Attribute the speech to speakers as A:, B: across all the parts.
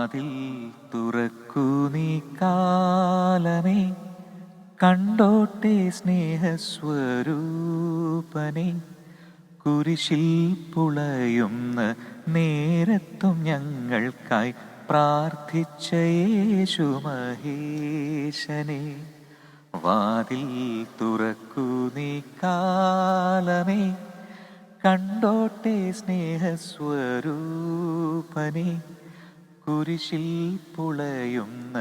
A: വാതിൽ തുറക്കൂ നീ കാലമേ, കണ്ടോട്ടെ സ്നേഹസ്വരൂപനെ. കുരിശിൽ പുളയുന്ന നേരത്തും ഞങ്ങൾക്കായി പ്രാർത്ഥിച്ച യേശു മഹേശനെ. വാതിൽ തുറക്കൂ നീ കാലമേ, കണ്ടോട്ടെ സ്നേഹസ്വരൂപനെ. കുരിശിൽ പുളയുന്ന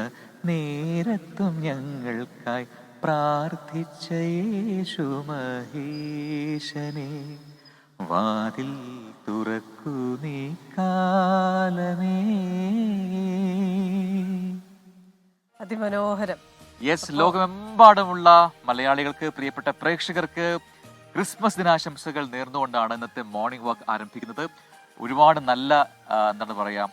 A: നേരത്തും ഞങ്ങൾക്കായി പ്രാർത്ഥിച്ച യേശു മഹേശനെ. വാതിൽ തുറക്കൂ നീ കാലമേ.
B: അതിമനോഹരം.
A: യെസ്, ലോകമെമ്പാടുമുള്ള മലയാളികൾക്ക്, പ്രിയപ്പെട്ട പ്രേക്ഷകർക്ക് ക്രിസ്മസ് ദിനാശംസകൾ നേർന്നുകൊണ്ടാണ് ഇന്നത്തെ മോർണിംഗ് വാക്ക് ആരംഭിക്കുന്നത്. ഒരുപാട് നല്ല എന്താണ് പറയാ,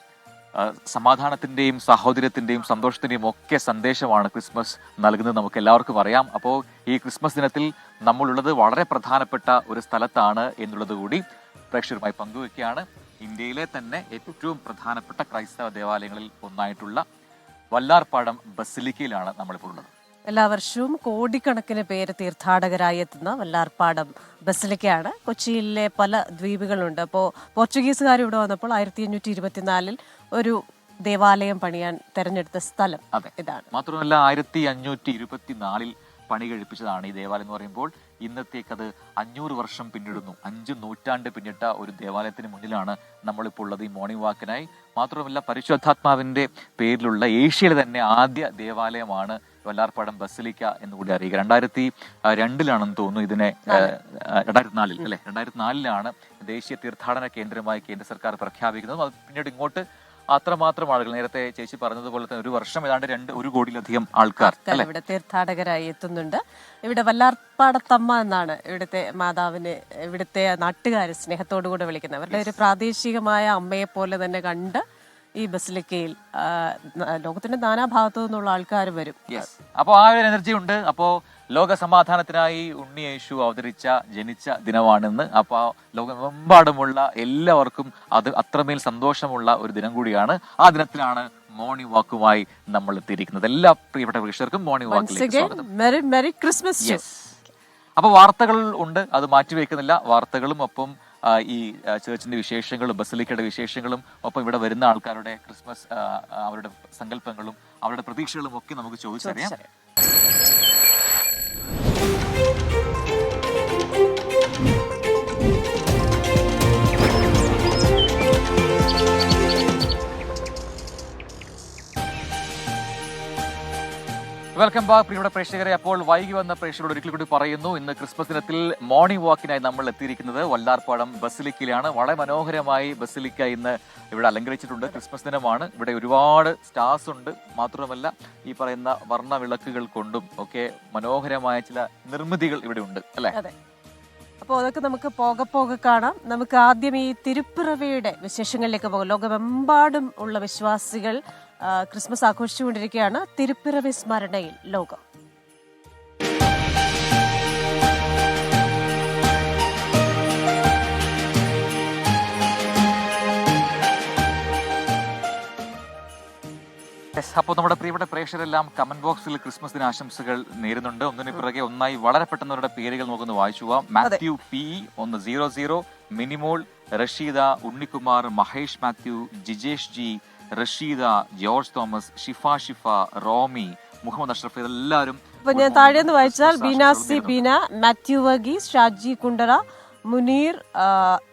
A: സമാധാനത്തിന്റെയും സഹോദര്യത്തിന്റെയും സന്തോഷത്തിന്റെയും ഒക്കെ സന്ദേശമാണ് ക്രിസ്മസ് നൽകുന്നത്, നമുക്ക് എല്ലാവർക്കും അറിയാം. അപ്പോൾ ഈ ക്രിസ്മസ് ദിനത്തിൽ നമ്മളുള്ളത് വളരെ പ്രധാനപ്പെട്ട ഒരു സ്ഥലത്താണ് എന്നുള്ളത് കൂടി പ്രേക്ഷകരുമായി പങ്കുവെക്കുകയാണ്. ഇന്ത്യയിലെ തന്നെ ഏറ്റവും പ്രധാനപ്പെട്ട ക്രൈസ്തവ ദേവാലയങ്ങളിൽ ഒന്നായിട്ടുള്ള വല്ലാർപാടം ബസിലിക്കയിലാണ് നമ്മളിപ്പോൾ ഉള്ളത്.
B: എല്ലാ വർഷവും കോടിക്കണക്കിന് പേര് തീർത്ഥാടകരായി എത്തുന്ന വല്ലാർപാടം ബസിലിക്കയാണ്. കൊച്ചിയിലെ പല ദ്വീപുകളുണ്ട്. അപ്പോൾ പോർച്ചുഗീസുകാർ ഇവിടെ വന്നപ്പോൾ 1524 ഒരു ദേവാലയം പണിയാൻ തെരഞ്ഞെടുത്ത സ്ഥലം ഇതാണ്.
A: മാത്രമല്ല 1524 പണി കഴിപ്പിച്ചതാണ് ഈ ദേവാലയം എന്ന് പറയുമ്പോൾ ഇന്നത്തേക്കത് 500 വർഷം പിന്നിടുന്നു. 5 നൂറ്റാണ്ട് പിന്നിട്ട ഒരു ദേവാലയത്തിന് മുന്നിലാണ് നമ്മളിപ്പോൾ ഉള്ളത് ഈ മോർണിംഗ് വാക്കിനായി. മാത്രമല്ല പരിശുദ്ധാത്മാവിന്റെ പേരിലുള്ള ഏഷ്യയിലെ തന്നെ ആദ്യ ദേവാലയമാണ് വല്ലാർപാടം ബസിലിക്ക എന്ന് കൂടി അറിയുക. 2002 തോന്നുന്നു ഇതിനെ 2004 അല്ലെ 2004 ദേശീയ തീർത്ഥാടന കേന്ദ്രമായി കേന്ദ്ര സർക്കാർ പ്രഖ്യാപിക്കുന്നത്. അത് പിന്നീട് ഇങ്ങോട്ട് അത്രമാത്രം ആളുകൾ, നേരത്തെ ചേച്ചി പറഞ്ഞതുപോലെ തന്നെ ഒരു വർഷം ഏതാണ്ട് 1 കോടിയിലധികം ആൾക്കാർ
B: ഇവിടെ തീർത്ഥാടകരായി എത്തുന്നുണ്ട്. ഇവിടെ വല്ലാർപാടത്തമ്മ എന്നാണ് ഇവിടുത്തെ മാതാവിനെ ഇവിടുത്തെ നാട്ടുകാർ സ്നേഹത്തോടു കൂടെ വിളിക്കുന്നത്. അവരുടെ ഒരു പ്രാദേശികമായ അമ്മയെ പോലെ തന്നെ കണ്ട് ഈ ബസിലിക്കയിൽ ലോകത്തിന്റെ നാനാഭാഗത്തു നിന്നുള്ള ആൾക്കാർ വരും.
A: അപ്പോ ആ ഒരു എനർജി ഉണ്ട്. അപ്പോ ലോക സമാധാനത്തിനായി ഉണ്ണി യേശു ജനിച്ച ദിനമാണെന്ന്. അപ്പൊ ലോകമെമ്പാടുമുള്ള എല്ലാവർക്കും അത് അത്രമേൽ സന്തോഷമുള്ള ഒരു ദിനം കൂടിയാണ്. ആ ദിനത്തിലാണ് മോർണിംഗ് വാക്കുമായി നമ്മൾ എത്തിയിരിക്കുന്നത്. എല്ലാ പ്രിയപ്പെട്ട പ്രേക്ഷകർക്കും മോർണിംഗ് വാക്കിലേക്ക് സ്വാഗതം.
B: Merry Christmas.
A: അപ്പൊ വാർത്തകൾ ഉണ്ട്, അത് മാറ്റിവെക്കുന്നില്ല. വാർത്തകളും ഒപ്പം ഈ ചേർച്ചിന്റെ വിശേഷങ്ങളും ബസിലിക്കയുടെ വിശേഷങ്ങളും ഒപ്പം ഇവിടെ വരുന്ന ആൾക്കാരുടെ ക്രിസ്മസ് അവരുടെ സങ്കല്പങ്ങളും അവരുടെ പ്രതീക്ഷകളും ഒക്കെ നമുക്ക് ചോദിച്ചറിയാം. വെൽക്കം ബാക്ക് പ്രിയപ്പെട്ട പ്രേക്ഷകരെ. അപ്പോൾ വൈകി വന്ന പ്രേക്ഷകരോട് ഒരിക്കൽ കൂടി പറയുന്നു, ഇന്ന് ക്രിസ്മസ് ദിനത്തിൽ മോർണിംഗ് വാക്കിനായി നമ്മൾ എത്തിയിരിക്കുന്നത് വല്ലാർപാടം ബസിലിക്കയിലാണ്. വളരെ മനോഹരമായി ബസിലിക്ക ഇന്ന് ഇവിടെ അലങ്കരിച്ചിട്ടുണ്ട്. ക്രിസ്മസ് ദിനമാണ്. ഇവിടെ ഒരുപാട് സ്റ്റാർസ് ഉണ്ട്. മാത്രമല്ല ഈ പറയുന്ന വർണ്ണ വിളക്കുകൾ കൊണ്ടും ഒക്കെ മനോഹരമായ ചില നിർമ്മിതികൾ ഇവിടെ ഉണ്ട് അല്ലെ?
B: അപ്പോൾ അതൊക്കെ നമുക്ക് പോകെ കാണാം. നമുക്ക് ആദ്യം ഈ തിരുപ്പിറവിയുടെ വിശേഷങ്ങളിലേക്ക് പോകാം. ലോകമെമ്പാടും ഉള്ള വിശ്വാസികൾ ക്രിസ്മസ് ആഘോഷിച്ചുകൊണ്ടിരിക്കുകയാണ്. തിരുപ്പിറവി സ്മരണയിൽ ലോകം.
A: അപ്പോൾ നമ്മുടെ പ്രിയപ്പെട്ട പ്രേക്ഷകരെല്ലാം കമന്റ് ബോക്സിൽ ക്രിസ്മസ് ദിന ആശംസകൾ നേരുന്നുണ്ട്. ഒന്നിനു പിറകെ ഒന്നായി വളരെ പെട്ടെന്നവരുടെ പേരുകൾ നോക്കുന്നു വായിച്ചു പോവാം. Mathew P 100, Minimol, Rasheeda, Unnikumar, Mahesh Mathew, Jijesh G, Rasheeda, George Thomas, Shifa, Romy, Muhammad Ashraf, ഇതെല്ലാവരും.
B: ഞാൻ താഴെ നിന്ന് വായിച്ചാൽ ബീനാസി ബീന, മാത്യു വർഗീസ്, ഷാജി കുണ്ടറ, മുനീർ,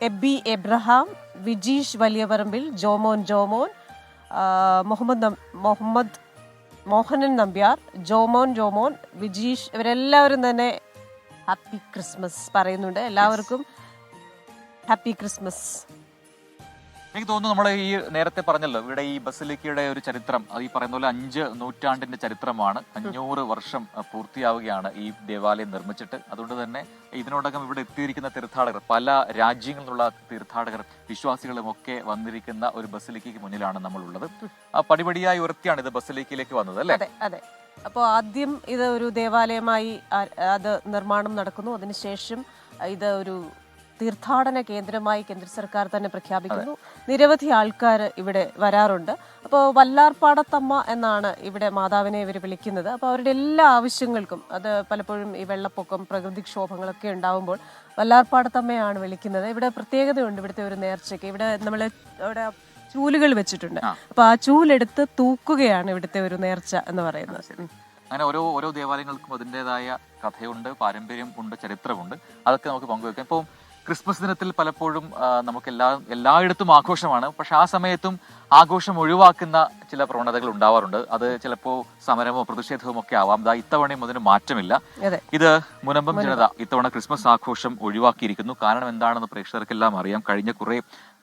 B: എബി എബ്രഹാം, വിജീഷ് വലിയപറമ്പിൽ, ജോമോൻ, മോഹനൻ നമ്പ്യാർ, ജോമോൻ, വിജീഷ്, ഇവരെല്ലാവരും തന്നെ ഹാപ്പി ക്രിസ്മസ് പറയുന്നുണ്ട്. എല്ലാവർക്കും ഹാപ്പി ക്രിസ്മസ്.
A: എനിക്ക് തോന്നുന്നു നമ്മൾ ഈ നേരത്തെ പറഞ്ഞല്ലോ, ഇവിടെ ഈ ബസിലിക്കയുടെ ഒരു ചരിത്രം, ഈ പറയുന്ന പോലെ 5 നൂറ്റാണ്ടിന്റെ ചരിത്രമാണ്. 500 വർഷം പൂർത്തിയാവുകയാണ് ഈ ദേവാലയം നിർമ്മിച്ചിട്ട്. അതുകൊണ്ട് തന്നെ ഇതിനോടകം ഇവിടെ എത്തിയിരിക്കുന്ന തീർത്ഥാടകർ, പല രാജ്യങ്ങളിൽ നിന്നുള്ള തീർത്ഥാടകർ, വിശ്വാസികളും ഒക്കെ വന്നിരിക്കുന്ന ഒരു ബസിലിക്കയ്ക്ക് മുന്നിലാണ് നമ്മളുള്ളത്. പടിപടിയായി ഉയർത്തിയാണ് ഇത് ബസിലിക്കയിലേക്ക് വന്നത് അല്ലേ?
B: അതെ. അപ്പോൾ ആദ്യം ഇത് ഒരു ദേവാലയമായി അത് നിർമ്മാണം നടക്കുന്നു. അതിനുശേഷം ഇത് ഒരു തീർത്ഥാടന കേന്ദ്രമായി കേന്ദ്ര സർക്കാർ തന്നെ പ്രഖ്യാപിക്കുന്നു. നിരവധി ആൾക്കാർ ഇവിടെ വരാറുണ്ട്. അപ്പോൾ വല്ലാർപാടത്തമ്മ എന്നാണ് ഇവിടെ മാതാവിനെ ഇവർ വിളിക്കുന്നത്. അപ്പോൾ അവരുടെ എല്ലാ ആവശ്യങ്ങൾക്കും, അത് പലപ്പോഴും ഈ വെള്ളപ്പൊക്കം, പ്രകൃതിക്ഷോഭങ്ങളൊക്കെ ഉണ്ടാവുമ്പോൾ വല്ലാർപാടത്തമ്മയാണ് വിളിക്കുന്നത്. ഇവിടെ പ്രത്യേകതയുണ്ട് ഇവിടുത്തെ ഒരു നേർച്ചയ്ക്ക്. ഇവിടെ നമ്മൾ അവിടെ ചൂലുകൾ വെച്ചിട്ടുണ്ട്. അപ്പൊ ആ ചൂലെടുത്ത് തൂക്കുകയാണ് ഇവിടുത്തെ ഒരു നേർച്ച എന്ന് പറയുന്നത്.
A: അങ്ങനെ ഓരോ ദേവാലയങ്ങൾക്കും അതിൻ്റെതായ കഥയുണ്ട്, പാരമ്പര്യം ഉണ്ട്, ചരിത്രമുണ്ട്. അതൊക്കെ നമുക്ക് പങ്കുവെക്കാം. ഇപ്പോൾ ക്രിസ്മസ് ദിനത്തിൽ പലപ്പോഴും നമുക്ക് എല്ലായിടത്തും ആഘോഷമാണ്. പക്ഷെ ആ സമയത്തും ആഘോഷം ഒഴിവാക്കുന്ന ചില പ്രവണതകൾ ഉണ്ടാവാറുണ്ട്. അത് ചിലപ്പോൾ സമരമോ പ്രതിഷേധമോ ഒക്കെ ആവാം. ഇത്തവണയും അതിന് മാറ്റമില്ല. ഇത് മുനമ്പം ജനത ഇത്തവണ ക്രിസ്മസ് ആഘോഷം ഒഴിവാക്കിയിരിക്കുന്നു. കാരണം എന്താണെന്ന് പ്രേക്ഷകർക്കെല്ലാം അറിയാം. കഴിഞ്ഞ കുറെ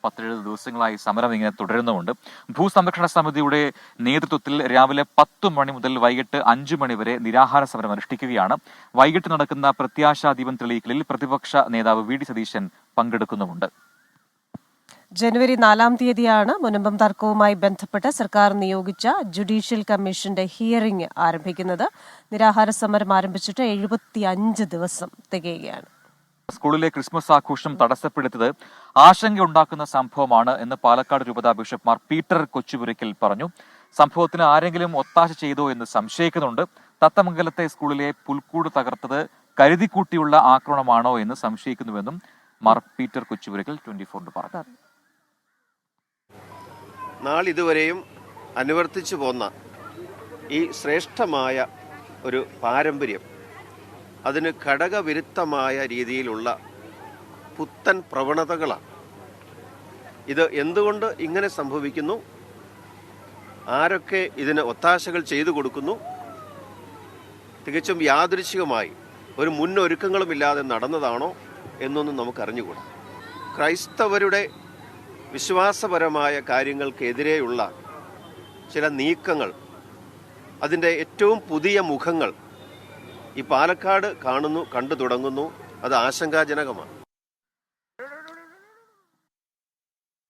A: 17 ദിവസങ്ങളായി സമരം ഇങ്ങനെ തുടരുന്നുമുണ്ട്. ഭൂസംരക്ഷണ സമിതിയുടെ നേതൃത്വത്തിൽ രാവിലെ 10 മണി മുതൽ വൈകിട്ട് 5 മണി വരെ നിരാഹാര സമരം അനുഷ്ഠിക്കുകയാണ്. വൈകിട്ട് നടക്കുന്ന പ്രത്യാശാ ദീപം തെളിയിക്കലിൽ പ്രതിപക്ഷ നേതാവ് വി ഡി സതീശൻ പങ്കെടുക്കുന്നുമുണ്ട്.
B: ജനുവരി 4-ാം തീയതിയാണ് മുനമ്പം തർക്കവുമായി ബന്ധപ്പെട്ട് സർക്കാർ നിയോഗിച്ച ജുഡീഷ്യൽ കമ്മീഷന്റെ ഹിയറിംഗ് ആരംഭിക്കുന്നത്. നിരാഹാര സമരം ആരംഭിച്ചിട്ട് 75 ദിവസം തികയുകയാണ്.
A: സ്കൂളിലെ ക്രിസ്മസ് ആഘോഷം തടസ്സപ്പെടുത്തിയത് ആശങ്കയുണ്ടാക്കുന്ന സംഭവമാണ് എന്ന് പാലക്കാട് രൂപതാ ബിഷപ്പ് മാർ പീറ്റർ കൊച്ചുപുരയ്ക്കൽ പറഞ്ഞു. സംഭവത്തിന് ആരെങ്കിലും ഒത്താശ ചെയ്തോ എന്ന് സംശയിക്കുന്നുണ്ട്. തത്തമംഗലത്തെ സ്കൂളിലെ പുൽക്കൂട് തകർത്തത് കരുതിക്കൂട്ടിയുള്ള ആക്രമണമാണോ എന്ന് സംശയിക്കുന്നുവെന്നും മാർ പീറ്റർ കൊച്ചുപുരയ്ക്കൽ 24 പറഞ്ഞു.
C: നാളിതുവരെയും അനുവർത്തിച്ചു പോന്ന ഈ ശ്രേഷ്ഠമായ ഒരു പാരമ്പര്യം, അതിന് ഘടകവിരുദ്ധമായ രീതിയിലുള്ള പുത്തൻ പ്രവണതകളാണ്. ഇത് എന്തുകൊണ്ട് ഇങ്ങനെ സംഭവിക്കുന്നു, ആരൊക്കെ ഇതിന് ഒത്താശകൾ ചെയ്തു കൊടുക്കുന്നു, തികച്ചും യാദൃച്ഛികമായി ഒരു മുന്നൊരുക്കങ്ങളുമില്ലാതെ നടന്നതാണോ എന്നൊന്നും നമുക്കറിഞ്ഞുകൂടാ. ക്രൈസ്തവരുടെ വിശ്വാസപരമായ കാര്യങ്ങൾക്കെതിരെയുള്ള ചില നീക്കങ്ങൾ, അതിൻ്റെ ഏറ്റവും പുതിയ മുഖങ്ങൾ ഈ പാലക്കാട് കണ്ടു തുടങ്ങുന്നു. അത് ആശങ്കാജനകമാണ്.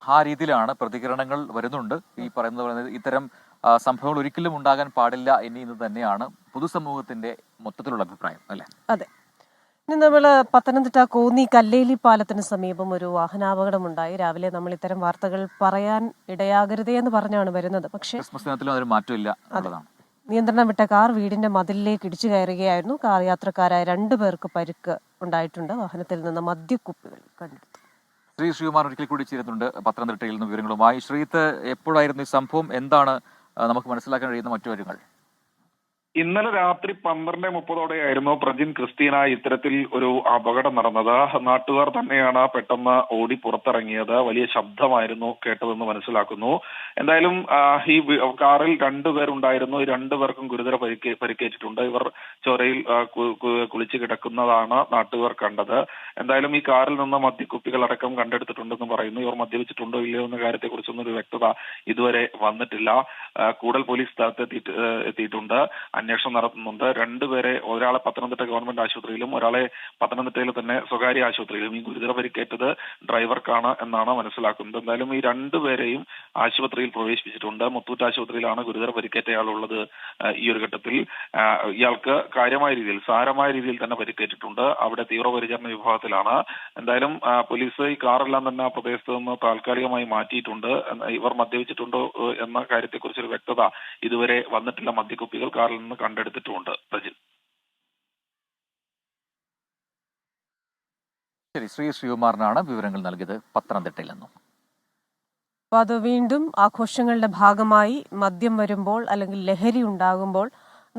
A: ആ രീതിയിലാണ് പ്രതികരണങ്ങൾ വരുന്നുണ്ട്. ഈ പറയുന്നത് ഇത്തരം സംഭവങ്ങൾ ഒരിക്കലും ഉണ്ടാകാൻ പാടില്ല എന്ന് തന്നെയാണ് പൊതുസമൂഹത്തിന്റെ മൊത്തത്തിലുള്ള അഭിപ്രായം, അല്ലെ?
B: അതെ. ഇനി നമ്മൾ പത്തനംതിട്ട കോന്നി കല്ലേലി പാലത്തിന് സമീപം ഒരു വാഹനാപകടമുണ്ടായി. രാവിലെ നമ്മൾ ഇത്തരം വാർത്തകൾ പറയാൻ ഇടയാകരുതേ എന്ന് പറഞ്ഞാണ് വരുന്നത്. പക്ഷേ
A: ക്രിസ്മസ് ദിനത്തിലും അതൊരു മാറ്റമില്ല എന്നുള്ളതാണ്.
B: നിയന്ത്രണം വിട്ട കാർ വീടിന്റെ മതിലിലേക്ക് ഇടിച്ചു കയറുകയായിരുന്നു. കാർ യാത്രക്കാരായ 2 പേർക്ക് പരിക്ക് ഉണ്ടായിട്ടുണ്ട്. വാഹനത്തിൽ നിന്ന് മദ്യക്കുപ്പികൾ കണ്ടെടുത്തു.
A: ശ്രീകുമാർ ഒരിക്കൽ കൂടി ചേരുന്നുണ്ട് പത്തനംതിട്ടയിൽ നിന്ന് വിവരങ്ങളുമായി. ശ്രീത്ത്, എപ്പോഴായിരുന്നു ഈ സംഭവം? എന്താണ് നമുക്ക് മനസ്സിലാക്കാൻ കഴിയുന്ന മറ്റു കാര്യങ്ങൾ?
D: ഇന്നലെ രാത്രി 12:30 പ്രജിൻ ക്രിസ്റ്റീന ഇത്തരത്തിൽ ഒരു അപകടം നടന്നത്. നാട്ടുകാർ തന്നെയാണ് പെട്ടെന്ന് ഓടി പുറത്തിറങ്ങിയത്. വലിയ ശബ്ദമായിരുന്നു കേട്ടതെന്ന് മനസ്സിലാക്കുന്നു. എന്തായാലും ഈ കാറിൽ 2 പേരുണ്ടായിരുന്നു. ഈ 2 പേർക്കും ഗുരുതര പരിക്കേറ്റിട്ടുണ്ട്. ഇവർ ചോരയിൽ കുളിച്ചു കിടക്കുന്നതാണ് നാട്ടുകാർ കണ്ടത്. എന്തായാലും ഈ കാറിൽ നിന്ന് മദ്യക്കുപ്പികൾ അടക്കം കണ്ടെടുത്തിട്ടുണ്ടെന്ന് പറയുന്നു. ഇവർ മദ്യപിച്ചിട്ടുണ്ടോ ഇല്ലയോ എന്ന കാര്യത്തെക്കുറിച്ചൊന്നും ഒരു വ്യക്തത ഇതുവരെ വന്നിട്ടില്ല. കൂടുതൽ പോലീസ് സ്ഥലത്ത് എത്തിയിട്ടുണ്ട്, അന്വേഷണം നടത്തുന്നുണ്ട്. 2 പേരെ, ഒരാളെ പത്തനംതിട്ട ഗവൺമെന്റ് ആശുപത്രിയിലും ഒരാളെ പത്തനംതിട്ടയിലെ തന്നെ സ്വകാര്യ ആശുപത്രിയിലും. ഈ ഗുരുതര പരിക്കേറ്റത് ഡ്രൈവർക്കാണ് എന്നാണ് മനസ്സിലാക്കുന്നത്. എന്തായാലും ഈ 2 പേരെയും ആശുപത്രിയിൽ പ്രവേശിപ്പിച്ചിട്ടുണ്ട്. മുത്തൂറ്റ് ആശുപത്രിയിലാണ് ഗുരുതര പരിക്കേറ്റയാളുള്ളത്. ഈ ഒരു ഘട്ടത്തിൽ ഇയാൾക്ക് സാരമായ രീതിയിൽ തന്നെ പരിക്കേറ്റിട്ടുണ്ട്. അവിടെ തീവ്രപരിചരണ വിഭാഗത്തിലാണ്. എന്തായാലും പോലീസ് ഈ കാറെല്ലാം തന്നെ ആ പ്രദേശത്ത് നിന്ന് താൽക്കാലികമായി മാറ്റിയിട്ടുണ്ട്. ഇവർ മദ്യപിച്ചിട്ടുണ്ടോ എന്ന കാര്യത്തെക്കുറിച്ചൊരു വ്യക്തത ഇതുവരെ വന്നിട്ടില്ല. മദ്യക്കുപ്പികൾ കാറിൽ നിന്ന് കണ്ടെടുത്തിട്ടുമുണ്ട്.
A: ശരി, ശ്രീകുമാറിനാണ് വിവരങ്ങൾ നൽകിയത് പത്തനംതിട്ടയിൽ നിന്നും.
B: അപ്പോൾ അത് വീണ്ടും ആഘോഷങ്ങളുടെ ഭാഗമായി മദ്യം വരുമ്പോൾ അല്ലെങ്കിൽ ലഹരി ഉണ്ടാകുമ്പോൾ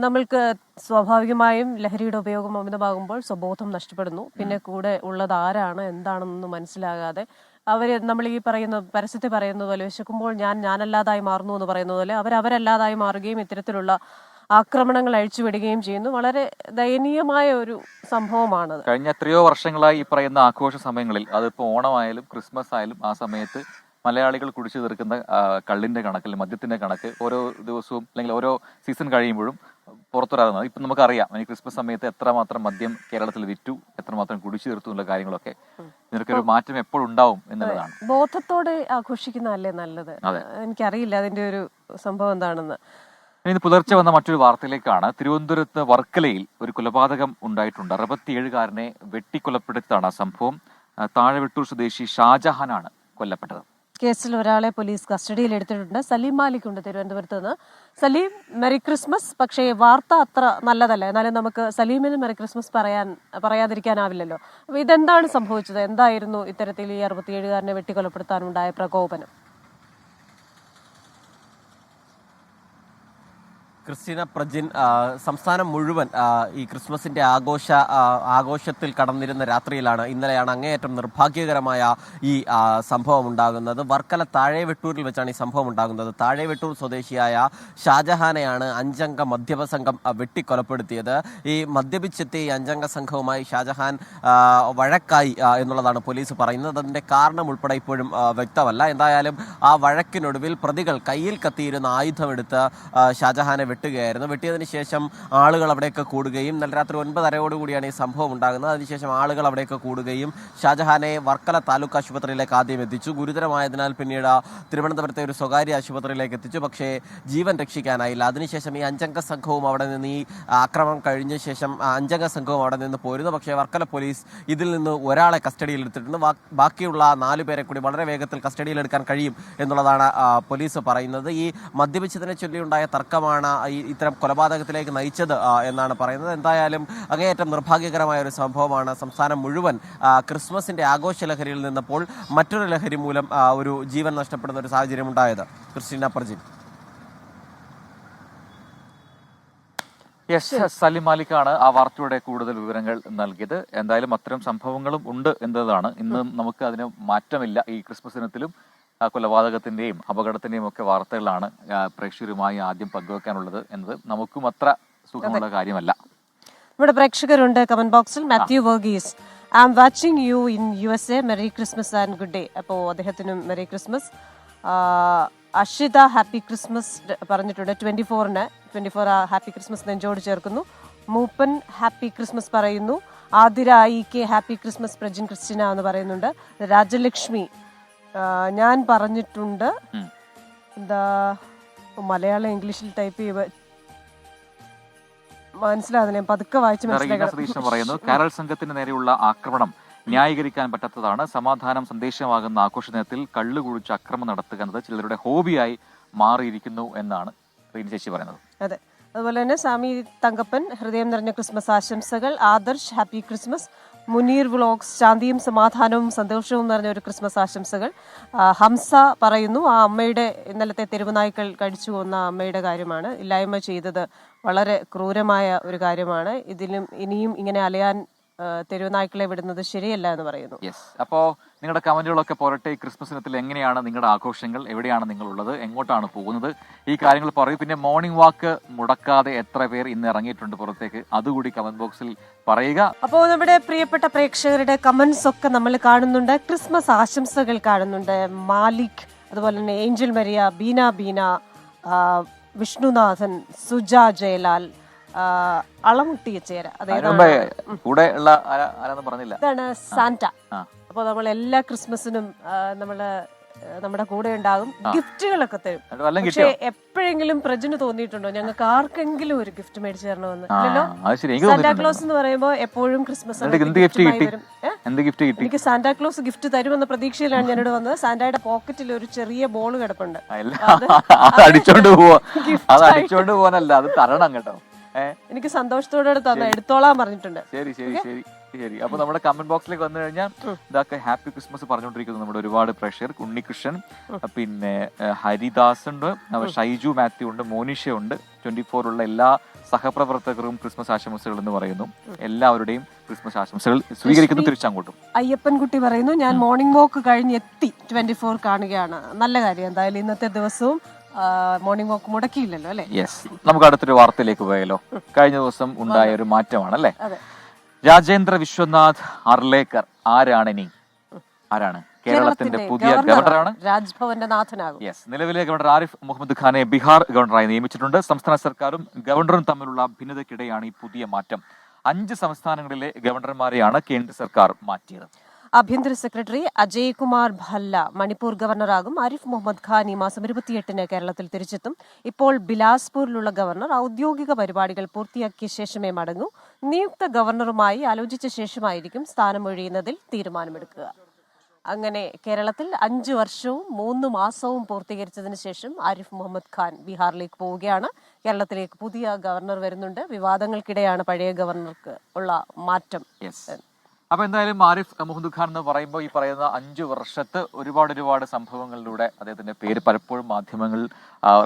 B: നമ്മൾക്ക് സ്വാഭാവികമായും ലഹരിയുടെ ഉപയോഗം അമിതമാകുമ്പോൾ സ്വബോധം നഷ്ടപ്പെടുന്നു. പിന്നെ കൂടെ ഉള്ളത് ആരാണ് എന്താണെന്നൊന്നും മനസ്സിലാകാതെ നമ്മൾ ഈ പരസ്യത്തിൽ പറയുന്നത് പോലെ വിശക്കുമ്പോൾ ഞാനല്ലാതായി മാറുന്നു എന്ന് പറയുന്നത് പോലെ അവരല്ലാതായി മാറുകയും ഇത്തരത്തിലുള്ള ആക്രമണങ്ങൾ അഴിച്ചുവിടുകയും ചെയ്യുന്നു. വളരെ ദയനീയമായ ഒരു സംഭവമാണത്.
A: കഴിഞ്ഞ എത്രയോ വർഷങ്ങളായി ഈ പറയുന്ന ആഘോഷ സമയങ്ങളിൽ, അതിപ്പോൾ ഓണമായാലും ക്രിസ്മസ് ആയാലും, ആ സമയത്ത് മലയാളികൾ കുടിച്ചു തീർക്കുന്ന കള്ളിന്റെ കണക്ക്, മദ്യത്തിന്റെ കണക്ക് ഓരോ ദിവസവും അല്ലെങ്കിൽ ഓരോ സീസൺ കഴിയുമ്പോഴും പുറത്തുവരാകുന്നത്. ഇപ്പം നമുക്കറിയാം ഈ ക്രിസ്മസ് സമയത്ത് എത്രമാത്രം മദ്യം കേരളത്തിൽ വിറ്റു, എത്രമാത്രം കുടിച്ചു തീർത്തു എന്നുള്ള കാര്യങ്ങളൊക്കെ. ഇതിനൊരു മാറ്റം എപ്പോഴുണ്ടാവും എന്നുള്ളതാണ്.
B: ബോധത്തോടെ ആഘോഷിക്കുന്നതല്ലേ നല്ലത്. എനിക്കറിയില്ല അതിന്റെ ഒരു സംഭവം എന്താണെന്ന്.
A: ഇന്ന് പുലർച്ചെ വന്ന മറ്റൊരു വാർത്തയിലേക്കാണ്. തിരുവനന്തപുരത്ത് വർക്കലയിൽ ഒരു കൊലപാതകം ഉണ്ടായിട്ടുണ്ട്. 67-കാരനെ വെട്ടിക്കൊലപ്പെടുത്താണ് സംഭവം. താഴെവെട്ടൂർ സ്വദേശി ഷാജഹാനാണ് കൊല്ലപ്പെട്ടത്.
B: കേസിൽ ഒരാളെ പോലീസ് കസ്റ്റഡിയിൽ എടുത്തിട്ടുണ്ട്. സലീം മാലിക് ഉണ്ട് തിരുവനന്തപുരത്ത് നിന്ന്. Saleem, merry Christmas. പക്ഷേ വാർത്ത അത്ര നല്ലതല്ല. എന്നാലും നമുക്ക് സലീമിന് മെറി ക്രിസ്മസ് പറയാതിരിക്കാനാവില്ലല്ലോ. അപ്പോൾ ഇതെന്താണ് സംഭവിച്ചത്? എന്തായിരുന്നു ഇത്തരത്തിൽ ഈ 67-കാരനെ വെട്ടിക്കൊലപ്പെടുത്താനുണ്ടായ പ്രകോപനം?
E: ക്രിസ്റ്റീന, പ്രജിൻ, സംസ്ഥാനം മുഴുവൻ ഈ ക്രിസ്മസിന്റെ ആഘോഷത്തിൽ കടന്നിരുന്ന രാത്രിയിലാണ് ഇന്നലെയാണ് അങ്ങേയറ്റം നിർഭാഗ്യകരമായ ഈ സംഭവം ഉണ്ടാകുന്നത്. വർക്കല താഴെവെട്ടൂരിൽ വെച്ചാണ് ഈ സംഭവം ഉണ്ടാകുന്നത്. താഴെവെട്ടൂർ സ്വദേശിയായ ഷാജഹാനെയാണ് 5-അംഗ മദ്യപ സംഘം വെട്ടിക്കൊലപ്പെടുത്തിയത്. ഈ മദ്യപിച്ചെത്തിയ ഈ 5-അംഗ സംഘവുമായി ഷാജഹാൻ വഴക്കായി എന്നുള്ളതാണ് പോലീസ് പറയുന്നത്. അതിന്റെ കാരണം ഉൾപ്പെടെ ഇപ്പോഴും വ്യക്തമല്ല. എന്തായാലും ആ വഴക്കിനൊടുവിൽ പ്രതികൾ കയ്യിൽ കത്തിയിരുന്ന ആയുധമെടുത്ത് ഷാജഹാനെ വെട്ടുകയായിരുന്നു. വെട്ടിയതിനു ശേഷം ആളുകൾ അവിടെയൊക്കെ കൂടുകയും ഇന്നലെ രാത്രി 9:30 ഈ സംഭവം ഉണ്ടാകുന്നത്. അതിനുശേഷം ആളുകൾ അവിടെയൊക്കെ കൂടുകയും ഷാജഹാനെ വർക്കല താലൂക്ക് ആശുപത്രിയിലേക്ക് ആദ്യം എത്തിച്ചു. ഗുരുതരമായതിനാൽ പിന്നീട് തിരുവനന്തപുരത്തെ ഒരു സ്വകാര്യ ആശുപത്രിയിലേക്ക് എത്തിച്ചു. പക്ഷേ ജീവൻ രക്ഷിക്കാനായില്ല. അതിനുശേഷം ഈ 5-അംഗ സംഘവും അവിടെ നിന്ന് ഈ ആക്രമണം കഴിഞ്ഞ ശേഷം 5-അംഗ സംഘവും അവിടെ നിന്ന് പോരുന്നു. പക്ഷേ വർക്കല പോലീസ് ഇതിൽ നിന്ന് ഒരാളെ കസ്റ്റഡിയിൽ എടുത്തിട്ടുണ്ട്. ബാക്കിയുള്ള 4 പേരെ കൂടി വളരെ വേഗത്തിൽ കസ്റ്റഡിയിലെടുക്കാൻ കഴിയും എന്നുള്ളതാണ് പോലീസ് പറയുന്നത്. ഈ മദ്യപിച്ചതിനെ ചൊല്ലിയുണ്ടായ തർക്കമാണ് ഇത്തരം കൊലപാതകത്തിലേക്ക് നയിച്ചത് എന്നാണ് പറയുന്നത്. എന്തായാലും അങ്ങേയറ്റം നിർഭാഗ്യകരമായ ഒരു സംഭവമാണ്. സംസ്ഥാനം മുഴുവൻ ക്രിസ്മസിന്റെ ആഘോഷ ലഹരിയിൽ നിന്നപ്പോൾ മറ്റൊരു ലഹരി മൂലം ഒരു ജീവൻ നഷ്ടപ്പെടുന്ന ഒരു സാഹചര്യം ഉണ്ടായത്. ക്രിസ്റ്റീന, പ്രജിൻ.
A: സലീം മാലിക്കാണ് ആ വാർത്തയുടെ കൂടുതൽ വിവരങ്ങൾ നൽകിയത്. എന്തായാലും അത്തരം സംഭവങ്ങളും ഉണ്ട് എന്നതാണ്. ഇന്ന് നമുക്ക് അതിന് മാറ്റമില്ല. ഈ ക്രിസ്മസ് ദിനത്തിലും കൊലപാതകത്തിന്റെയും അപകടത്തിന്റെയും ഒക്കെ വാർത്തകളാണ് പ്രേക്ഷകരുമായി ആദ്യം പങ്കുവെക്കാനുള്ളത് എന്നത് നമുക്കും അത്ര സുഖമുള്ള കാര്യമല്ല.
B: ഇവിടെ പ്രേക്ഷകരുണ്ട് കമന്റ് ബോക്സിൽ. Mathew Varghese, I am watching you in USA, merry Christmas and good day. അപ്പോൾ അദ്ദേഹത്തിനും merry Christmas. Ashitha happy Christmas പറഞ്ഞിട്ടുണ്ട്. 24 ഹാപ്പി ക്രിസ്മസ് നെഞ്ചോട് ചേർക്കുന്നു. മൂപ്പൻ ഹാപ്പി ക്രിസ്മസ് പറയുന്നു. Athira IK happy Christmas Prajin Christina എന്ന് പറയുന്നുണ്ട്. രാജലക്ഷ്മി, ഞാൻ പറഞ്ഞിട്ടുണ്ട്. എന്താ മലയാളം ഇംഗ്ലീഷിൽ ടൈപ്പ് ചെയ്യുക മനസ്സിലാകുന്നില്ല, പതുക്കെ വായിച്ച്
A: മനസ്സിലാക്കാൻ പറയുന്നു. കാരൽ സംഘത്തിന് നേരെയുള്ള ആക്രമണം ന്യായീകരിക്കാൻ പറ്റാത്തതാണ്. സമാധാനം സന്ദേശമാകുന്ന ആഘോഷ ദിനത്തിൽ കള്ളു കുഴിച്ച് അക്രമം നടത്തുക എന്നത് ചിലരുടെ ഹോബിയായി മാറിയിരിക്കുന്നു എന്നാണ് റീന ചേച്ചി പറയുന്നത്.
B: അതെ, അതുപോലെ തന്നെ സ്വാമി തങ്കപ്പൻ ഹൃദയം നിറഞ്ഞ ക്രിസ്മസ് ആശംസകൾ. Adarsh happy Christmas. Muneer vlogs ശാന്തിയും സമാധാനവും സന്തോഷവും നിറഞ്ഞ ഒരു ക്രിസ്മസ് ആശംസകൾ. ഹംസ പറയുന്നു, ആ അമ്മയുടെ ഇന്നലത്തെ തെരുവുനായ്ക്കൾ കടിച്ചു കൊന്ന അമ്മയുടെ കാര്യമാണ്. ഇല്ലായ്മ ചെയ്തത് വളരെ ക്രൂരമായ ഒരു കാര്യമാണ്. ഇതിലും ഇനിയും ഇങ്ങനെ അലയാൻ തെരുവുനായ്ക്കളെ വിടുന്നത് ശരിയല്ല എന്ന് പറയുന്നു.
A: യെസ്, അപ്പോൾ നിങ്ങളുടെ കമന്റുകളൊക്കെ പോരട്ടെ. ക്രിസ്മസ് ദിനത്തിൽ എങ്ങനെയാണ് നിങ്ങളുടെ ആഘോഷങ്ങൾ, എവിടെയാണ് നിങ്ങളുള്ളത്, എങ്ങോട്ടാണ് പോകുന്നത്, ഈ കാര്യങ്ങൾ പറയൂ. പിന്നെ മോർണിംഗ് വാക്ക് മുടക്കാതെ എത്ര പേർ ഇന്ന് ഇറങ്ങിയിട്ടുണ്ട് പുറത്തേക്ക്, അതുകൂടി കമന്റ് ബോക്സിൽ പറയുക.
B: അപ്പോൾ നമ്മുടെ പ്രിയപ്പെട്ട പ്രേക്ഷകരുടെ കമന്റ്സ് ഒക്കെ നമ്മൾ കാണുന്നുണ്ട്. ക്രിസ്മസ് ആശംസകൾ കാണുന്നുണ്ട്. മാലിക്, അതുപോലെ തന്നെ ഏഞ്ചൽ മരിയ, ബീന, വിഷ്ണുനാഥൻ, സുജ ജയലാൽ, അളമുട്ടിയച്ചേര,
A: കൂടെ ഉള്ള പറഞ്ഞില്ല,
B: ഇതാണ് സാന്റ. അപ്പോൾ നമ്മൾ എല്ലാ ക്രിസ്മസിനും നമ്മുടെ കൂടെ ഉണ്ടാകും. ഗിഫ്റ്റുകളൊക്കെ തരും. പക്ഷെ എപ്പോഴെങ്കിലും പ്രജിന് തോന്നിയിട്ടുണ്ടോ ഞങ്ങൾക്ക് ആർക്കെങ്കിലും ഒരു ഗിഫ്റ്റ് മേടിച്ചു തരണമെന്ന്? ഇല്ലല്ലോ. സാന്റാക്ലോസ് എന്ന് പറയുമ്പോൾ എപ്പോഴും ക്രിസ്മസ് എനിക്ക് സാന്റാക്ലോസ് ഗിഫ്റ്റ് തരുമെന്ന പ്രതീക്ഷയിലാണ് ഞാനിവിടെ വന്നത്. സാന്റയുടെ പോക്കറ്റിൽ ഒരു ചെറിയ ബോൾ കിടപ്പുണ്ട്.
A: അടിച്ചോണ്ട് പോവാനല്ല, അത് തരണം കേട്ടോ.
B: എനിക്ക് സന്തോഷത്തോടെ തന്നെ എടുത്തോളാൻ പറഞ്ഞിട്ടുണ്ട്.
A: ശരി ശരി ശരി ശരി. അപ്പൊ നമ്മുടെ കമന്റ് ബോക്സിലേക്ക് വന്നു കഴിഞ്ഞാൽ ഇതൊക്കെ ഹാപ്പി ക്രിസ്മസ് പറഞ്ഞുകൊണ്ടിരിക്കുന്നു നമ്മുടെ ഒരുപാട് പ്രേക്ഷകർ. ഉണ്ണികൃഷ്ണൻ, പിന്നെ ഹരിദാസ് ഉണ്ട്, ഷൈജു മാത്യു ഉണ്ട്, മോനിഷ ഉണ്ട്. 24 ഉള്ള എല്ലാ സഹപ്രവർത്തകരും ക്രിസ്മസ് ആശംസകൾ എന്ന് പറയുന്നു. എല്ലാവരുടെയും ക്രിസ്മസ് ആശംസകൾ സ്വീകരിക്കുന്നു. തിരിച്ചങ്ങോട്ടും
B: അയ്യപ്പൻകുട്ടി പറയുന്നു, ഞാൻ മോർണിംഗ് വാക്ക് കഴിഞ്ഞ് എത്തി 24 കാണുകയാണ്. നല്ല കാര്യം. എന്തായാലും ഇന്നത്തെ ദിവസവും മോർണിംഗ് വാക്ക് മുടക്കിയില്ലല്ലോ അല്ലെ?
A: യെസ്. നമുക്ക് അടുത്തൊരു വാർത്തയിലേക്ക് പോയാലോ? കഴിഞ്ഞ ദിവസം ഉണ്ടായ ഒരു മാറ്റമാണ് അല്ലെ? രാജേന്ദ്ര വിശ്വനാഥ് അർലേക്കർ ആരാണ് കേരളത്തിന്റെ പുതിയ ഗവർണറാണ്.
B: രാജ്ഭവന്റെ നാഥനാകും.
A: യെസ്. നിലവിലെ ഗവർണർ ആരിഫ് മുഹമ്മദ് ഖാനെ ബീഹാർ ഗവർണറായി നിയമിച്ചിട്ടുണ്ട്. സംസ്ഥാന സർക്കാരും ഗവർണറും തമ്മിലുള്ള ഭിന്നതയ്ക്കിടെയാണ് ഈ പുതിയ മാറ്റം. 5 സംസ്ഥാനങ്ങളിലെ ഗവർണർമാരെയാണ് കേന്ദ്ര സർക്കാർ മാറ്റിയത്.
B: ആഭ്യന്തര സെക്രട്ടറി അജയ് കുമാർ ഭല്ല മണിപ്പൂർ ഗവർണറാകും. ആരിഫ് മുഹമ്മദ് ഖാൻ ഈ മാസം 28-ന് കേരളത്തിൽ തിരിച്ചെത്തും. ഇപ്പോൾ ബിലാസ്പൂരിലുള്ള ഗവർണർ ഔദ്യോഗിക പരിപാടികൾ പൂർത്തിയാക്കിയ ശേഷമേ മടങ്ങൂ. നിയുക്ത ഗവർണറുമായി ആലോചിച്ച ശേഷമായിരിക്കും സ്ഥാനമൊഴിയുന്നതിൽ തീരുമാനമെടുക്കുക. അങ്ങനെ കേരളത്തിൽ 5 വർഷവും 3 മാസവും പൂർത്തീകരിച്ചതിന് ശേഷം ആരിഫ് മുഹമ്മദ് ഖാൻ ബീഹാറിലേക്ക് പോവുകയാണ്. കേരളത്തിലേക്ക് പുതിയ ഗവർണർ വരുന്നുണ്ട്. വിവാദങ്ങൾക്കിടെയാണ് പഴയ ഗവർണർക്ക് ഉള്ള മാറ്റം.
A: അപ്പൊ എന്തായാലും ആരിഫ് മുഹമ്മദ് ഖാൻ എന്ന് പറയുമ്പോൾ ഈ പറയുന്ന 5 വർഷത്ത് ഒരുപാട് സംഭവങ്ങളിലൂടെ അദ്ദേഹത്തിന്റെ പേര് പലപ്പോഴും മാധ്യമങ്ങൾ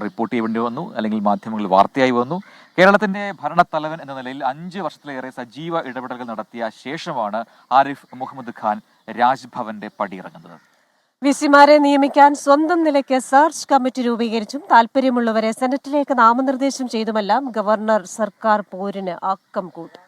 A: റിപ്പോർട്ട് ചെയ്യേണ്ടി വന്നു, അല്ലെങ്കിൽ മാധ്യമങ്ങൾ വാർത്തയായി വന്നു. കേരളത്തിന്റെ ഭരണത്തലവൻ എന്ന നിലയിൽ 5 വർഷത്തിലേറെ സജീവ ഇടപെടലുകൾ നടത്തിയ ശേഷമാണ് ആരിഫ് മുഹമ്മദ് ഖാൻ രാജ്ഭവന്റെ പടിയിറങ്ങുന്നത്.
B: വിസിമാരെ നിയമിക്കാൻ സ്വന്തം നിലയ്ക്ക് സെർച്ച് കമ്മിറ്റി രൂപീകരിച്ചും താല്പര്യമുള്ളവരെ സെനറ്റിലേക്ക് നാമനിർദ്ദേശം ചെയ്തുമെല്ലാം ഗവർണർ സർക്കാർ പോരിന് ആക്കം കൂട്ടി.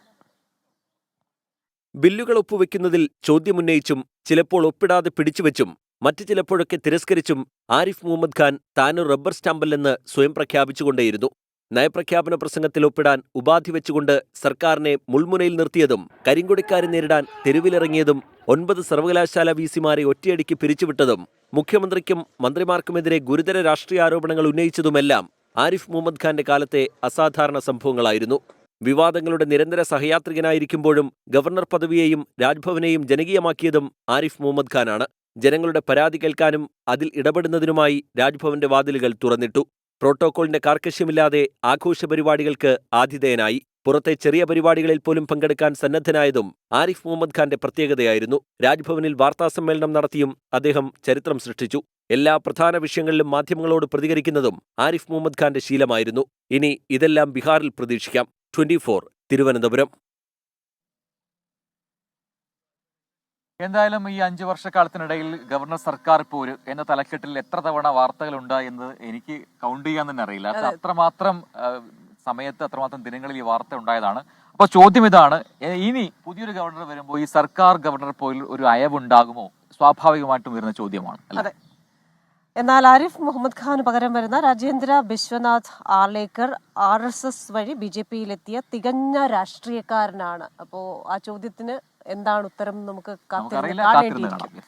F: ബില്ലുകൾ ഒപ്പുവെക്കുന്നതിൽ ചോദ്യമുന്നയിച്ചും ചിലപ്പോൾ ഒപ്പിടാതെ പിടിച്ചുവെച്ചും മറ്റു ചിലപ്പോഴൊക്കെ തിരസ്കരിച്ചും ആരിഫ് മുഹമ്മദ് ഖാൻ താനൊരു റബ്ബർ സ്റ്റാമ്പല്ലെന്ന് സ്വയം പ്രഖ്യാപിച്ചുകൊണ്ടേയിരുന്നു. നയപ്രഖ്യാപന പ്രസംഗത്തിൽ ഒപ്പിടാൻ ഉപാധി വെച്ചുകൊണ്ട് സർക്കാരിനെ മുൾമുനയിൽ നിർത്തിയതും കരിങ്കൊടിക്കാരെ നേരിടാൻ തെരുവിലിറങ്ങിയതും 9 സർവകലാശാല വിസിമാരെ ഒറ്റയടിക്ക് പിരിച്ചുവിട്ടതും മുഖ്യമന്ത്രിക്കും മന്ത്രിമാർക്കുമെതിരെ ഗുരുതര രാഷ്ട്രീയ ആരോപണങ്ങൾ ഉന്നയിച്ചതുമെല്ലാം ആരിഫ് മുഹമ്മദ് ഖാന്റെ കാലത്തെ അസാധാരണ സംഭവങ്ങളായിരുന്നു. വിവാദങ്ങളുടെ നിരന്തര സഹയാത്രികനായിരിക്കുമ്പോഴും ഗവർണർ പദവിയെയും രാജ്ഭവനെയും ജനകീയമാക്കിയതും ആരിഫ് മുഹമ്മദ് ഖാനാണ്. ജനങ്ങളുടെ പരാതി കേൾക്കാനും അതിൽ ഇടപെടുന്നതിനുമായി രാജ്ഭവന്റെ വാതിലുകൾ തുറന്നിട്ടു. പ്രോട്ടോകോളിന്റെ കാർക്കശ്യമില്ലാതെ ആഘോഷ പരിപാടികൾക്ക് ആതിഥേയനായി. പുറത്തെ ചെറിയ പരിപാടികളിൽ പോലും പങ്കെടുക്കാൻ സന്നദ്ധനായതും ആരിഫ് മുഹമ്മദ് ഖാന്റെ പ്രത്യേകതയായിരുന്നു. രാജ്ഭവനിൽ വാർത്താസമ്മേളനം നടത്തിയും അദ്ദേഹം ചരിത്രം സൃഷ്ടിച്ചു. എല്ലാ പ്രധാന വിഷയങ്ങളിലും മാധ്യമങ്ങളോട് പ്രതികരിക്കുന്നതും ആരിഫ് മുഹമ്മദ് ഖാന്റെ ശീലമായിരുന്നു. ഇനി ഇതെല്ലാം ബീഹാറിൽ പ്രതീക്ഷിക്കാം. 24 തിരുവനന്തപുരം.
A: എന്തായാലും ഈ 5 വർഷക്കാലത്തിനിടയിൽ ഗവർണർ സർക്കാർ പോര് എന്ന തലക്കെട്ടിൽ എത്ര തവണ വാർത്തകളുണ്ട് എന്ന് എനിക്ക് കൗണ്ട് ചെയ്യാൻ തന്നെ അറിയില്ല. അത്രമാത്രം സമയത്ത് അത്രമാത്രം ദിനങ്ങളിൽ ഈ വാർത്ത ഉണ്ടായതാണ്. അപ്പൊ ചോദ്യം ഇതാണ്, ഇനി പുതിയൊരു ഗവർണർ വരുമ്പോൾ ഈ സർക്കാർ ഗവർണർ പോയിൽ ഒരു അയവുണ്ടാകുമോ? സ്വാഭാവികമായിട്ടും വരുന്ന ചോദ്യമാണ് അല്ലേ?
B: എന്നാൽ ആരിഫ് മുഹമ്മദ് ഖാന് പകരം വരുന്ന രാജേന്ദ്ര ബിശ്വനാഥ് ആർലേക്കർ RSS വഴി BJPയിലെത്തിയ തികഞ്ഞ രാഷ്ട്രീയക്കാരനാണ്. അപ്പോ ആ ചോദ്യത്തിന് എന്താണ് ഉത്തരം നമുക്ക് കാണേണ്ടിയിരിക്കും.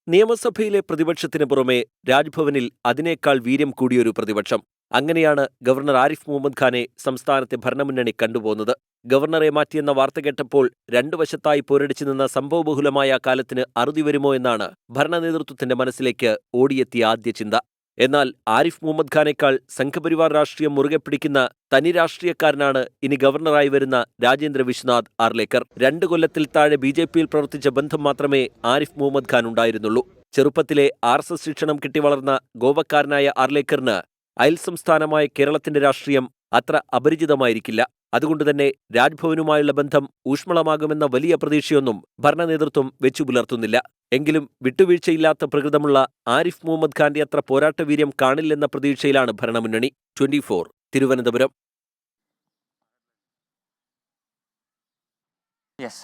F: നിയമസഭയിലെ പ്രതിപക്ഷത്തിന് പുറമെ രാജ്ഭവനിൽ അതിനേക്കാൾ വീര്യം കൂടിയൊരു പ്രതിപക്ഷം. അങ്ങനെയാണ് ഗവർണർ ആരിഫ് മുഹമ്മദ് ഖാനെ സംസ്ഥാനത്തെ ഭരണമുന്നണി കണ്ടുപോകുന്നത്. ഗവർണറെ മാറ്റിയെന്ന വാർത്ത കേട്ടപ്പോൾ 2 വശത്തായി പോരടിച്ചു നിന്ന സംഭവബഹുലമായ കാലത്തിന് അറുതി വരുമോ എന്നാണ് ഭരണനേതൃത്വത്തിന്റെ മനസ്സിലേക്ക് ഓടിയെത്തിയ ആദ്യ ചിന്ത. എന്നാൽ ആരിഫ് മുഹമ്മദ് ഖാനേക്കാൾ സംഘപരിവാർ രാഷ്ട്രീയം മുറുകെ പിടിക്കുന്ന തനി രാഷ്ട്രീയക്കാരനാണ് ഇനി ഗവർണറായി വരുന്ന രാജേന്ദ്ര വിശ്വനാഥ് ആർലേക്കർ. 2 കൊല്ലത്തിൽ താഴെ BJPയിൽ പ്രവർത്തിച്ച ബന്ധം മാത്രമേ ആരിഫ് മുഹമ്മദ് ഖാൻ ഉണ്ടായിരുന്നുള്ളൂ. ചെറുപ്പത്തിലെ RSS ശിക്ഷണം കിട്ടി വളർന്ന ഗോവക്കാരനായ ആർലേക്കറിന് അയൽ സംസ്ഥാനമായ കേരളത്തിന്റെ രാഷ്ട്രീയം അത്ര അപരിചിതമായിരിക്കില്ല. അതുകൊണ്ടുതന്നെ രാജ്ഭവനുമായുള്ള ബന്ധം ഊഷ്മളമാകുമെന്ന വലിയ പ്രതീക്ഷയൊന്നും ഭരണനേതൃത്വം വെച്ചു പുലർത്തുന്നില്ല. എങ്കിലും വിട്ടുവീഴ്ചയില്ലാത്ത പ്രകൃതമുള്ള ആരിഫ് മുഹമ്മദ് ഖാന്റെ അത്ര പോരാട്ടവീര്യം കാണില്ലെന്ന പ്രതീക്ഷയിലാണ് ഭരണമുന്നണി. 24 തിരുവനന്തപുരം.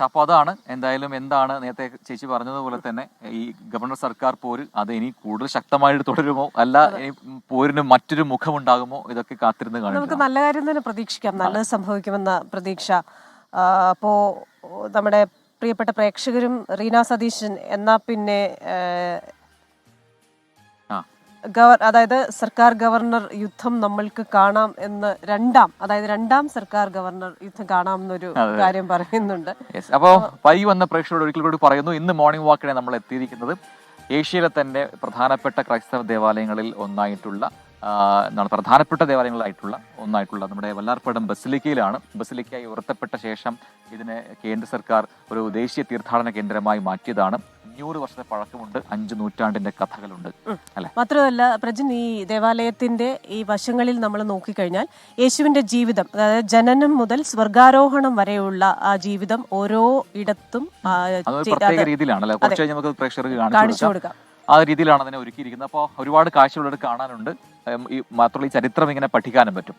A: അപ്പോൾ അതാണ് എന്തായാലും എന്താണ് നേരത്തെ ചേച്ചി പറഞ്ഞതുപോലെ തന്നെ ഈ ഗവർണർ സർക്കാർ പോര് അത് ഇനി കൂടുതൽ ശക്തമായിട്ട് തുടരുമോ, അല്ല പോരിന് മറ്റൊരു മുഖമുണ്ടാകുമോ, ഇതൊക്കെ കാത്തിരുന്ന് കാണാം.
B: നമുക്ക് നല്ല കാര്യം തന്നെ പ്രതീക്ഷിക്കാം, നല്ലത് സംഭവിക്കുമെന്ന പ്രതീക്ഷ. അപ്പോ നമ്മുടെ പ്രിയപ്പെട്ട പ്രേക്ഷകരും റീന സതീശൻ എന്നാ പിന്നെ അതായത് സർക്കാർ ഗവർണർ യുദ്ധം നമ്മൾക്ക് കാണാം എന്ന് രണ്ടാം സർക്കാർ ഗവർണർ യുദ്ധം കാണാം എന്നൊരു കാര്യം പറയുന്നുണ്ട്.
A: അപ്പോ പൈ വന്ന പ്രേക്ഷകരോട് ഒരിക്കൽ കൂടി പറയുന്നു, ഇന്ന് മോർണിംഗ് വാക്കിനെ നമ്മൾ എത്തിയിരിക്കുന്നത് ഏഷ്യയിലെ തന്നെ പ്രധാനപ്പെട്ട ക്രൈസ്തവ ദേവാലയങ്ങളിൽ ഒന്നായിട്ടുള്ള നമ്മുടെ വല്ലാർപാടം ബസിലിക്കയിലാണ്. ബസിലിക്കയായി ഉയർത്തപ്പെട്ട ശേഷം ഇതിനെ കേന്ദ്ര സർക്കാർ ഒരു ദേശീയ തീർത്ഥാടന കേന്ദ്രമായി മാറ്റിയതാണ്. 500 വർഷത്തെ പഴക്കമുണ്ട്, 5 നൂറ്റാണ്ടിന്റെ കഥകളുണ്ട് അല്ലെ.
B: മാത്രമല്ല പ്രജിൻ, ഈ ദേവാലയത്തിന്റെ ഈ വശങ്ങളിൽ നമ്മൾ നോക്കിക്കഴിഞ്ഞാൽ യേശുവിന്റെ ജീവിതം, അതായത് ജനനം മുതൽ സ്വർഗാരോഹണം വരെയുള്ള ആ ജീവിതം ഓരോ ഇടത്തും
A: പ്രത്യേക രീതിയിലാണല്ലോ. കുറച്ച് നമുക്ക് പ്രേക്ഷകർക്ക് കാണിച്ചു കൊടുക്കാം. ആ രീതിയിലാണ് അതിനെ ഒരുക്കിയിരിക്കുന്നത്. അപ്പോൾ ഒരുപാട് കാഴ്ചകളോട് കാണാനുണ്ട്. മാത്രമല്ല ഈ ചരിത്രം ഇങ്ങനെ പഠിക്കാനും പറ്റും.